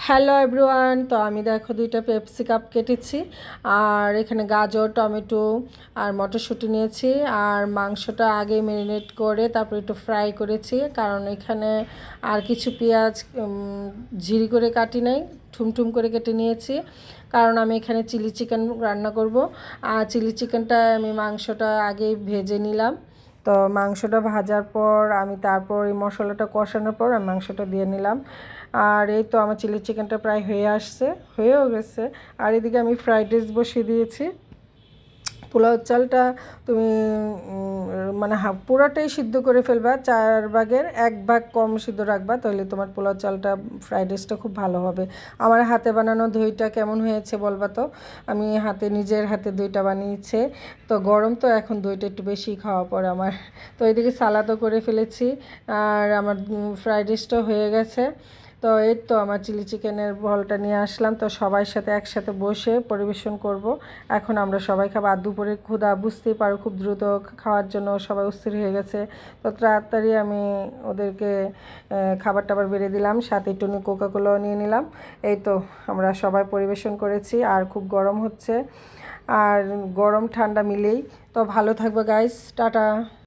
Hello everyone, তো আমি দেখো দুইটা পেপসি কাপ কেটেছি আর এখানে গাজর, টমেটো আর মটরশুঁটি নিয়েছি। আর মাংসটা আগে ম্যারিনেট করে তারপর একটু ফ্রাই করেছি, কারণ এখানে আর কিছু পেঁয়াজ ঝিরি করে কাটি নাই, ঠুমঠুম করে কেটে নিয়েছি, কারণ আমি এখানে চিলি চিকেন রান্না করব। আর চিলি চিকেনটা আমি মাংসটা আগেই ভেজে নিলাম। তো মাংসটা ভাজার পর আমি তারপর এই মশলাটা কষানোর পর আমি মাংসটা দিয়ে নিলাম। আর এই তো আমার চিলি চিকেনটা প্রায় হয়েও গেছে। আর এদিকে আমি ফ্রাইড রাইস বসিয়ে দিয়েছি। পোলাও চালটা তুমি মানে পুরোটাই সিদ্ধ করে ফেলবা, 4 ভাগের 1 ভাগ কম সিদ্ধ রাখবা, তাহলে তোমার পোলাও চালটা ফ্রাইড রাইসটা খুব ভালো হবে। আমার হাতে বানানো দইটা কেমন হয়েছে বলবা তো। আমি নিজের হাতে দইটা বানিয়েছে, তো গরম তো এখন দইটা একটু বেশি খাওয়া পড়ে আমার। তো এদিকে সালাদও করে ফেলেছি আর আমার ফ্রাইড রাইসটাও হয়ে গেছে। তো এই তো আমার চিলি চিকেনের বলটা নিয়ে আসলাম, তো সবার সাথে একসাথে বসে পরিবেশন করব। এখন আমরা সবাই খাবো। আর দুপুরে ক্ষুধা বুঝতেই পারো, খুব দ্রুত খাওয়ার জন্য সবাই অস্থির হয়ে গেছে। তো তাড়াতাড়ি আমি ওদেরকে খাবার টাবার বেড়ে দিলাম, সাথে একটু কোকাকোলাও নিয়ে নিলাম। এই তো আমরা সবাই পরিবেশন করেছি। আর খুব গরম হচ্ছে, আর গরম ঠান্ডা মিলেই। তো ভালো থাকবে গাইস, টাটা।